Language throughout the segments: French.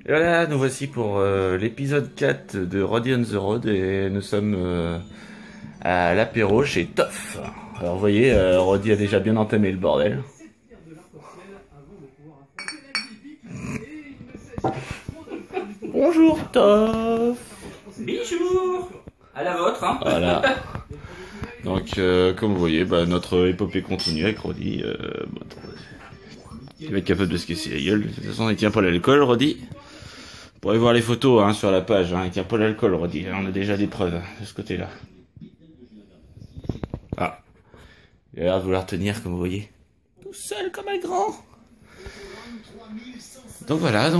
Et voilà, nous voici pour l'épisode 4 de Roddy on the Road et nous sommes à l'apéro chez Toff. Alors vous voyez, Roddy a déjà bien entamé le bordel. Bonjour Toff. Bonjour. À la vôtre, hein. Voilà. Donc comme vous voyez, notre épopée continue avec Roddy. Il va être capable de se casser la gueule. De toute façon, il tient pas l'alcool, Roddy. Vous pourrez voir les photos sur la page. Il tient pas l'alcool, Roddy. On a déjà des preuves de ce côté-là. Ah. Il a l'air de vouloir tenir, comme vous voyez. Tout seul comme un grand. Donc voilà,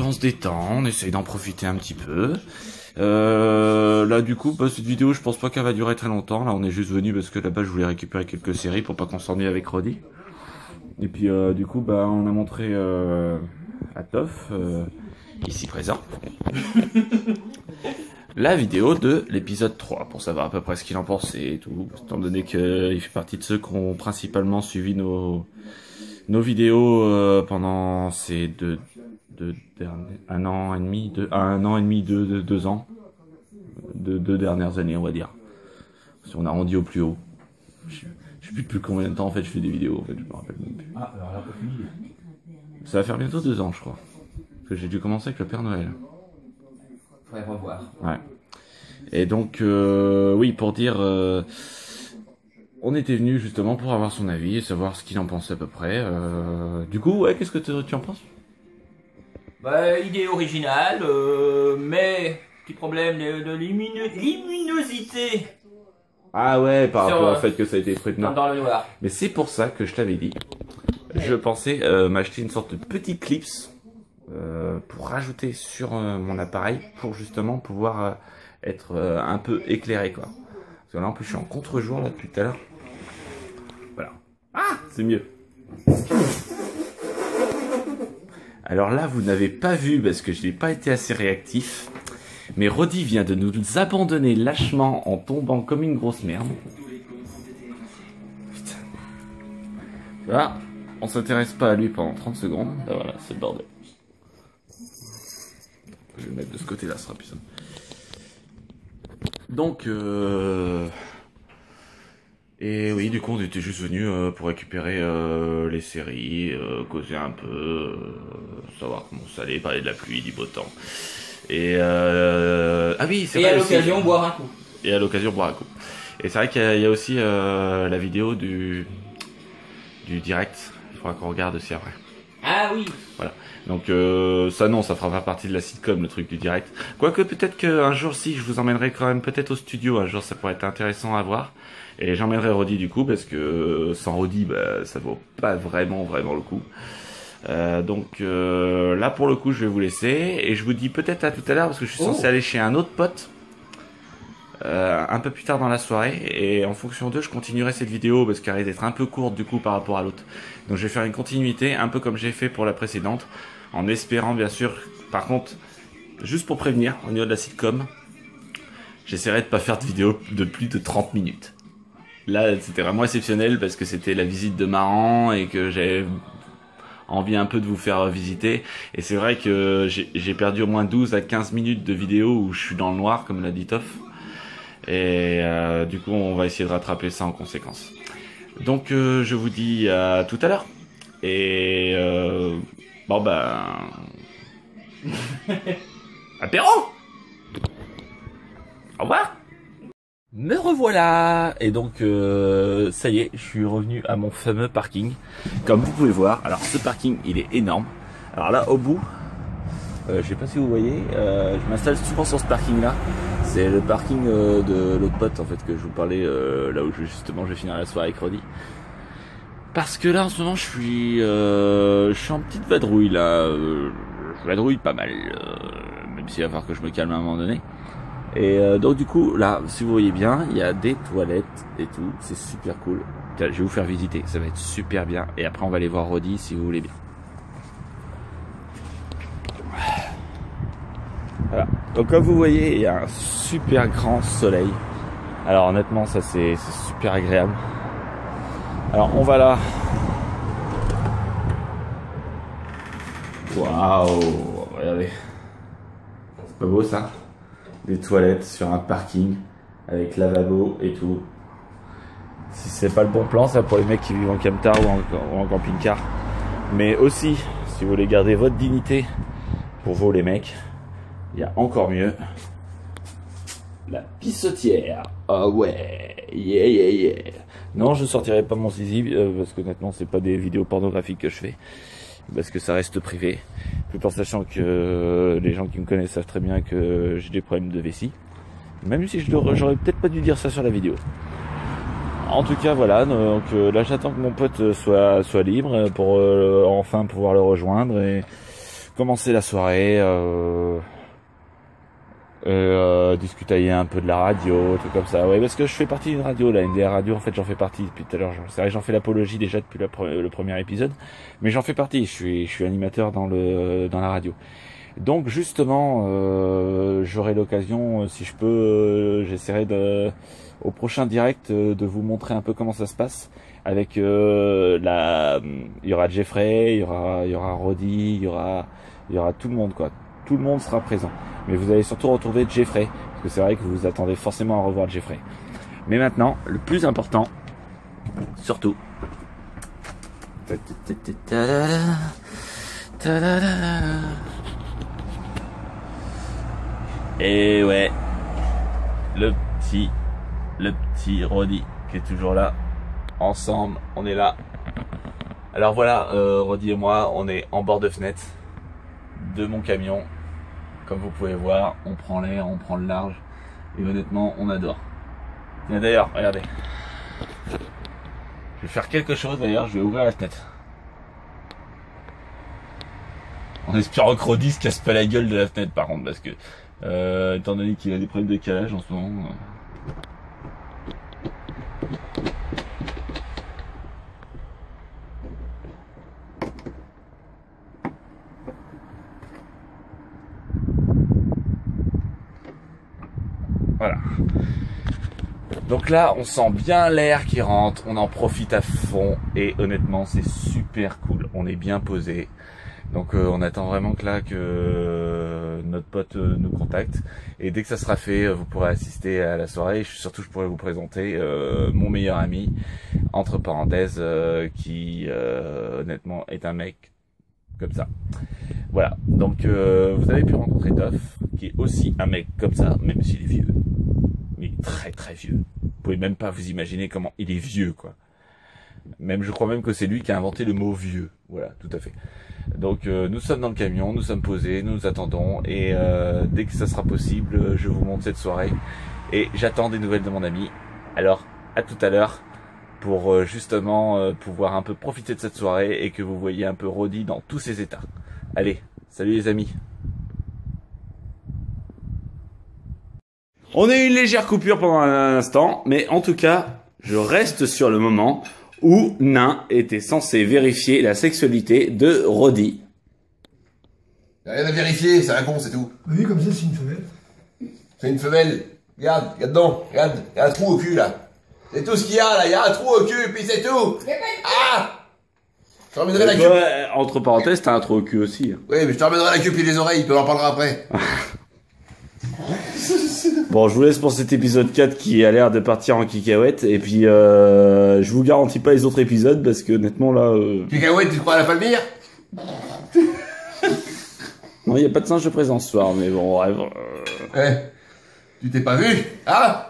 on se détend, on essaye d'en profiter un petit peu. Là du coup, cette vidéo, je pense pas qu'elle va durer très longtemps. Là, on est juste venu parce que là-bas, je voulais récupérer quelques séries pour pas qu'on s'ennuie avec Roddy. Et puis du coup, on a montré à Toff, ici présent, la vidéo de l'épisode 3 pour savoir à peu près ce qu'il en pensait et tout, étant donné qu'il fait partie de ceux qui ont principalement suivi nos vidéos pendant ces un an et demi, 2 ans, deux dernières années, on va dire. Si on arrondit au plus haut. Je sais plus depuis combien de temps en fait je fais des vidéos, en fait, je me rappelle même plus. Ah, alors là, Ça va faire bientôt 2 ans, je crois. Parce que j'ai dû commencer avec le Père Noël. faudrait revoir. Ouais. Et donc, oui, pour dire, on était venu justement pour avoir son avis et savoir ce qu'il en pensait à peu près. Du coup, ouais, qu'est-ce que tu en penses? Idée originale, mais petit problème de luminosité Ah ouais, par Sur, rapport au fait que ça a été fruit de mer. dans le noir. Mais c'est pour ça que je t'avais dit. Je pensais m'acheter une sorte de petit clips pour rajouter sur mon appareil pour justement pouvoir être un peu éclairé, quoi. Parce que là en plus je suis en contre-jour là depuis tout à l'heure. Voilà. Ah, c'est mieux. Alors là vous n'avez pas vu parce que je n'ai pas été assez réactif. Mais Roddy vient de nous abandonner lâchement en tombant comme une grosse merde. Putain. Là, on s'intéresse pas à lui pendant 30 secondes. Ben voilà, c'est le bordel. Je vais le mettre de ce côté-là, ce sera plus simple. Donc, et oui, du coup, on était juste venu pour récupérer les séries, causer un peu, savoir comment ça allait, parler de la pluie, du beau temps. Et ah oui, c'est vrai. Et à l'occasion, boire un coup. Et à l'occasion, boire un coup. Et c'est vrai qu'il y a aussi la vidéo du direct. Il faudra qu'on regarde aussi après. Ah oui. Voilà. Donc ça non, ça fera pas partie de la sitcom, le truc du direct. Quoique peut-être qu'un jour, si, je vous emmènerai quand même peut-être au studio. Un jour, ça pourrait être intéressant à voir. Et j'emmènerai Roddy du coup, parce que sans Roddy, ça vaut pas vraiment le coup. Donc là pour le coup je vais vous laisser et je vous dis peut-être à tout à l'heure parce que je suis censé aller chez un autre pote un peu plus tard dans la soirée et en fonction d'eux je continuerai cette vidéo parce qu'elle risque d'être un peu courte du coup par rapport à l'autre. Donc je vais faire une continuité un peu comme j'ai fait pour la précédente en espérant bien sûr, par contre juste pour prévenir au niveau de la sitcom, j'essaierai de pas faire de vidéo de plus de 30 minutes. Là c'était vraiment exceptionnel parce que c'était la visite de Maran et que j'avais envie un peu de vous faire visiter. Et c'est vrai que j'ai perdu au moins 12 à 15 minutes de vidéo où je suis dans le noir, comme l'a dit Toff. Et du coup, on va essayer de rattraper ça en conséquence. Donc, je vous dis à tout à l'heure. Et apéro! Au revoir! Me revoilà. Et donc ça y est, je suis revenu à mon fameux parking. Comme vous pouvez voir, alors ce parking il est énorme. Alors là au bout, je sais pas si vous voyez, je m'installe souvent sur ce parking là. C'est le parking de l'autre pote en fait que je vous parlais, là où justement je vais finir la soirée avec Roddy. Parce que là en ce moment je suis en petite vadrouille là, je vadrouille pas mal, même s'il va falloir que je me calme à un moment donné. Et donc du coup là si vous voyez bien il y a des toilettes et tout, c'est super cool. Je vais vous faire visiter, ça va être super bien. Et après on va aller voir Roddy si vous voulez bien. Voilà. Donc comme vous voyez il y a un super grand soleil. Alors honnêtement ça c'est super agréable. Alors on va là. Waouh, regardez. C'est pas beau ça? Des toilettes sur un parking avec lavabo et tout. Si c'est pas le bon plan, ça pour les mecs qui vivent en camtar ou en camping-car. Mais aussi, si vous voulez garder votre dignité, pour vous les mecs, il y a encore mieux. La pissotière. Ah ouais, yeah. Non, je sortirai pas mon zizi parce que honnêtement, c'est pas des vidéos pornographiques que je fais, parce que ça reste privé. Tout en sachant que les gens qui me connaissent savent très bien que j'ai des problèmes de vessie. Même si j'aurais peut-être pas dû dire ça sur la vidéo. En tout cas, voilà. Donc là, j'attends que mon pote soit libre pour enfin pouvoir le rejoindre et commencer la soirée. Discuter un peu de la radio, tout comme ça. Ouais, parce que je fais partie d'une radio, là, une des radios, en fait, j'en fais partie depuis tout à l'heure. C'est vrai que j'en fais l'apologie déjà depuis le premier épisode, mais j'en fais partie. Je suis animateur dans la radio. Donc justement, j'aurai l'occasion, si je peux, j'essaierai au prochain direct de vous montrer un peu comment ça se passe. Avec il y aura Jeffrey, il y aura Roddy, il y aura tout le monde quoi. Tout le monde sera présent. Mais vous allez surtout retrouver Jeffrey, parce que c'est vrai que vous attendez forcément à revoir Jeffrey. Mais maintenant, le plus important, surtout. Et ouais, le petit Roddy qui est toujours là. Ensemble, on est là. Alors voilà, Roddy et moi, on est en bord de fenêtre de mon camion. Comme vous pouvez voir, on prend l'air, on prend le large. Et honnêtement, on adore. Et d'ailleurs, regardez. Je vais faire quelque chose d'ailleurs, je vais ouvrir la fenêtre. En espérant que Roddy se casse pas la gueule de la fenêtre par contre, parce que étant donné qu'il a des problèmes de calage en ce moment. Voilà. Donc là, on sent bien l'air qui rentre, on en profite à fond et honnêtement, c'est super cool. On est bien posé. Donc on attend vraiment que notre pote nous contacte et dès que ça sera fait, vous pourrez assister à la soirée. Surtout, je pourrai vous présenter mon meilleur ami, entre parenthèses, qui honnêtement est un mec comme ça. Voilà. Donc vous avez pu rencontrer Toff, qui est aussi un mec comme ça, même s'il est vieux. Mais il est très très vieux. Vous pouvez même pas vous imaginer comment il est vieux, quoi. Même, je crois même que c'est lui qui a inventé le mot vieux. Voilà, tout à fait. Donc nous sommes dans le camion, nous sommes posés, nous attendons et dès que ça sera possible, je vous montre cette soirée et j'attends des nouvelles de mon ami. Alors à tout à l'heure pour justement pouvoir un peu profiter de cette soirée et que vous voyez un peu Roddy dans tous ses états. Allez, salut les amis. On a eu une légère coupure pendant un instant, mais en tout cas, je reste sur le moment où Nain était censé vérifier la sexualité de Roddy. Y'a rien à vérifier, c'est un con, c'est tout. Oui, comme ça, c'est une femelle. C'est une femelle. Regarde dedans, regarde, y'a un trou au cul là. C'est tout ce qu'il y a là, y'a un trou au cul, puis c'est tout. Ah! Je te ramènerai la queue. Ouais, entre parenthèses, t'as un trou au cul aussi. Oui, mais je te ramènerai la queue puis les oreilles, puis on en parlera après. Bon, je vous laisse pour cet épisode 4 qui a l'air de partir en cacahuète. Et puis, je vous garantis pas les autres épisodes parce que honnêtement là... Cacahuète, tu crois à la Palmyre? Non, il n'y a pas de singe présent ce soir, mais bon, bref. Tu t'es pas vu? Hein?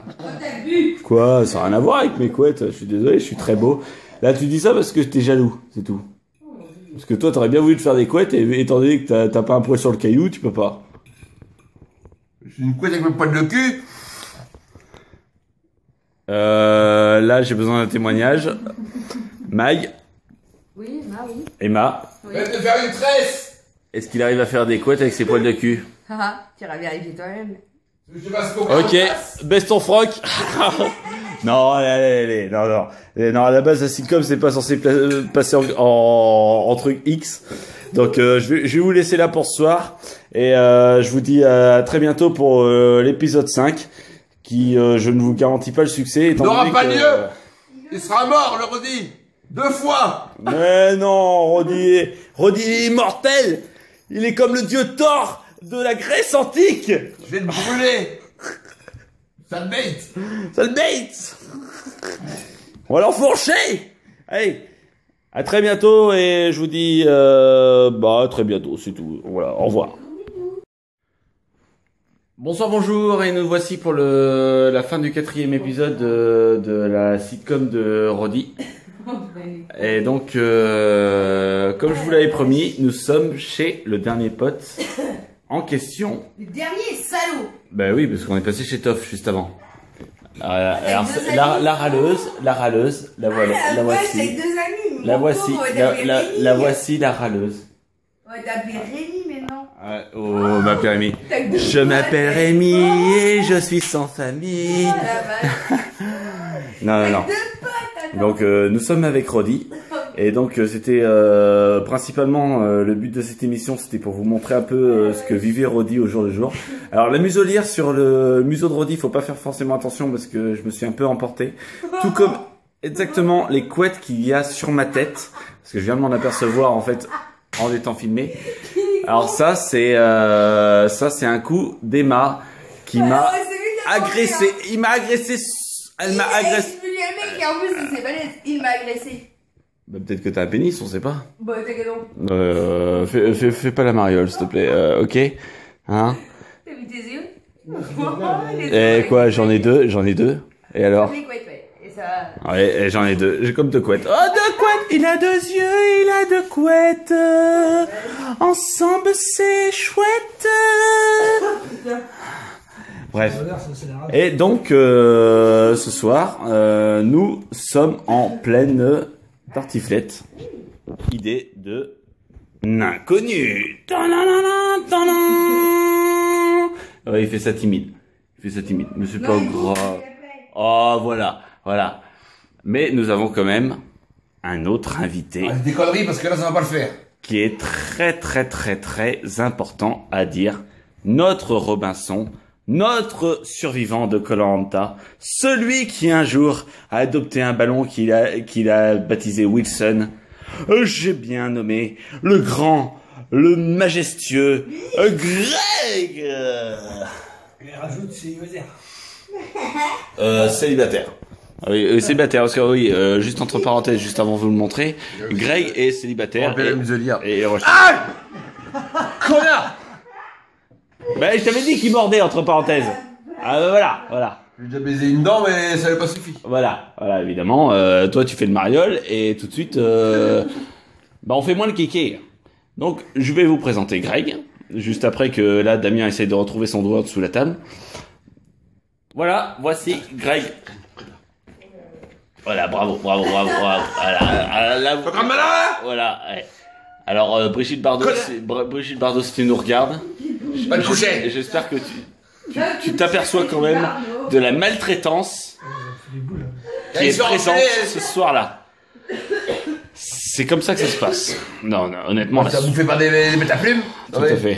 Quoi? Ça n'a rien à voir avec mes couettes. Je suis désolé, je suis très beau. Là, tu dis ça parce que t'es jaloux, c'est tout. Parce que toi, t'aurais bien voulu te faire des couettes et étant donné que t'as pas un poil sur le caillou, tu peux pas. J'ai une couette avec mes poils de cul. Là, j'ai besoin d'un témoignage. Mag. Oui, Emma, oui. Emma. Oui. Je vais te faire une tresse. Est-ce qu'il arrive à faire des couettes avec ses poils de cul? Haha, tu iras vérifier toi-même. Je sais pas ce qu'on va Ok, baisse ton froc. Non, allez, non. Non, à la base, la sitcom, c'est pas censé passer en truc X. Donc, je vais vous laisser là pour ce soir. Et je vous dis à très bientôt pour l'épisode 5, qui, je ne vous garantis pas le succès. Il n'aura pas lieu. Il sera mort, le Roddy. 2 fois. Mais non, Roddy est immortel. Il est comme le dieu Thor de la Grèce antique. Je vais te brûler. Sale bête. Sale bête. On va l'enfourcher. Allez, à très bientôt et je vous dis à très bientôt, c'est tout. Voilà, au revoir. Bonsoir, bonjour, et nous voici pour la fin du 4e épisode de la sitcom de Roddy. Et donc, comme je vous l'avais promis, nous sommes chez le dernier pote en question. Le dernier salaud. Ben oui, parce qu'on est passé chez Toff juste avant. Alors, la râleuse, la voilà, la voici. Avec 2 amis. La voici, la voici la râleuse. On va t'appeler Rémi maintenant. Oh, m'appelle Rémi. Je m'appelle Rémi et je suis sans famille. Non. Donc, nous sommes avec Roddy. Et donc, c'était principalement le but de cette émission, c'était pour vous montrer un peu ce que vivait Roddy au jour le jour. Alors, la muselière sur le museau de Roddy, faut pas faire forcément attention parce que je me suis un peu emporté. Tout comme exactement les couettes qu'il y a sur ma tête, parce que je viens de m'en apercevoir en fait en étant filmé. Alors ça c'est un coup d'Emma qui m'a agressé. Il m'a agressé. Elle m'a agressé. Et en plus, il s'est balèze. Il m'a agressé. Bah, peut-être que t'as un pénis, on sait pas. Bah, t'as que non. Fais pas la mariole, s'il te plaît. Ok, hein? T'as vu tes yeux? Et quoi, j'en ai deux. Et alors? Les couettes, ouais. Et ça. Ouais, et j'en ai 2. J'ai comme 2 couettes. Oh, 2 couettes! Il a 2 yeux, il a 2 couettes. Ensemble, c'est chouette. Bref. Et donc, ce soir, nous sommes en pleine tartiflette. Idée de l'inconnu. Ouais, il fait ça timide. Mais c'est pas grave. Oh, voilà. Mais nous avons quand même un autre invité. Ah, des conneries parce que là, ça va pas le faire. Qui est très important à dire. Notre Robinson, notre survivant de Koh-Lanta, celui qui un jour a adopté un ballon qu'il a baptisé Wilson. J'ai bien nommé le grand, le majestueux Greg. Et rajoute célibataire. Célibataire. Oui, célibataire, parce que oui, juste entre parenthèses, juste avant de vous le montrer, Greg est célibataire. La muselière. Et Ah connard. bah, je t'avais dit qu'il mordait entre parenthèses. Ah bah, voilà. J'ai déjà baisé une dent, mais ça n'avait pas suffi. Voilà, évidemment, toi tu fais le mariole, et tout de suite, bah on fait moins le kéké. Donc, je vais vous présenter Greg, juste après que là, Damien essaye de retrouver son doigt sous la table. Voilà, voici Greg. Voilà, bravo. Voilà, voilà. Ouais. Alors, Brigitte Bardot, si tu nous regardes, Pas de coucher. j'espère que tu t'aperçois quand même de la maltraitance qui est présente ce soir-là. C'est comme ça que ça se passe. Non, honnêtement. Ça vous fait pas des bêtes à plumes? Tout à fait.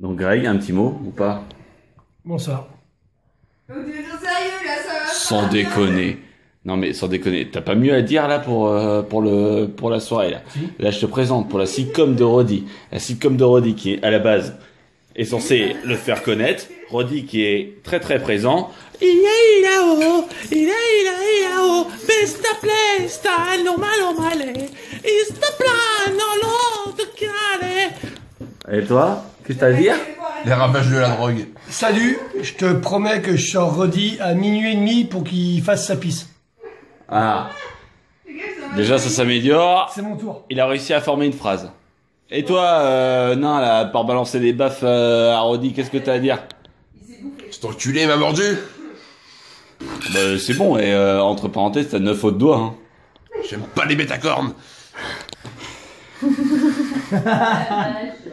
Donc, Greg, un petit mot ou pas? Bonsoir. Donc, tu es sérieux, là, ça va? Sans déconner. Non mais sans déconner, t'as pas mieux à dire là pour la soirée là. Si. Là je te présente pour la sitcom de Roddy. La sitcom de Roddy qui est à la base est censée le faire connaître. Roddy qui est très présent. Et toi, qu'est-ce que t'as à dire? Les ravages de la drogue. Salut, je te promets que je sors Roddy à 00h30 pour qu'il fasse sa pisse. Ah, déjà ça s'améliore. C'est mon tour. Il a réussi à former une phrase. Et toi, non là, pour balancer des baffes à Roddy, qu'est-ce que t'as à dire? Cet enculé m'a mordu. Bah, c'est bon, et entre parenthèses, t'as 9 autres doigts. Hein. J'aime pas les bêtes à cornes.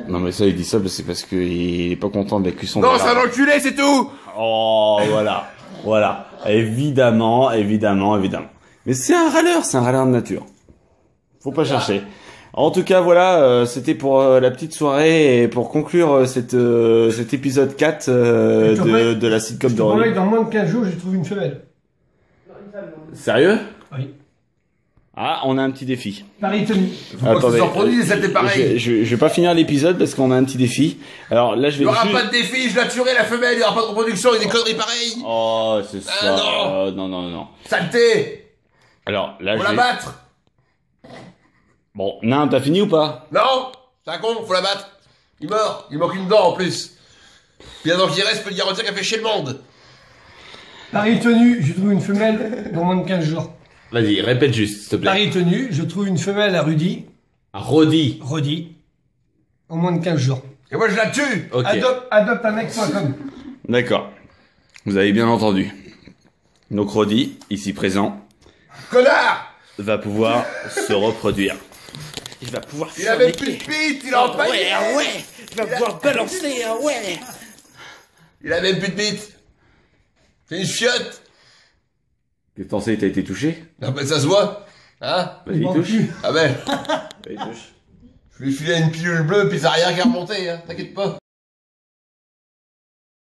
Non mais ça, il dit ça, c'est parce qu'il est pas content de la cuisson. Non, de c'est un enculé, c'est tout. Oh, voilà. Évidemment. Mais c'est un râleur de nature. Faut pas chercher. En tout cas, voilà, c'était pour la petite soirée et pour conclure cet épisode 4 de la sitcom Je de te promets Roddy. que dans moins de 15 jours, j'ai trouvé une femelle. Sérieux? Oui. Ah, on a un petit défi. Pari tenu. Faut que ce soit produit, c'était pareil. Je vais pas finir l'épisode parce qu'on a un petit défi. Alors là, je vais. Il n'y aura pas de défi, je dois tuer la femelle, il n'y aura pas de reproduction, il y a des conneries pareilles. Oh, c'est ça. non. Non. Saleté. Alors là, Faut la battre. Bon, non, t'as fini ou pas? Non, c'est un con, faut la battre. Il meurt, il manque une dent en plus. Puis la dent qui reste, je peux te garantir qu'elle fait chier le monde. Pari tenu, je trouve une femelle dans moins de 15 jours. Vas-y, répète juste, s'il te plaît. Pari tenu, je trouve une femelle à Rudy. Rodi. Rodi. En moins de 15 jours. Et moi je la tue. Ok. Adopte un mec.com. D'accord. Vous avez bien entendu. Donc Rodi, ici présent, Connard. va pouvoir se reproduire. Il va pouvoir Il a même plus de bite, il a empaillé. ouais. Il va pouvoir balancer, ouais. Il a même plus de bite. C'est une chiotte. Qu'est-ce que t'en sais, t'as été touché? Ah ben ça se voit. Hein? Vas-y, Bon, touche. Ah ben, Vas-y, touche. je lui ai filé une pilule bleue puis ça a rien qu'à remonter, hein. T'inquiète pas.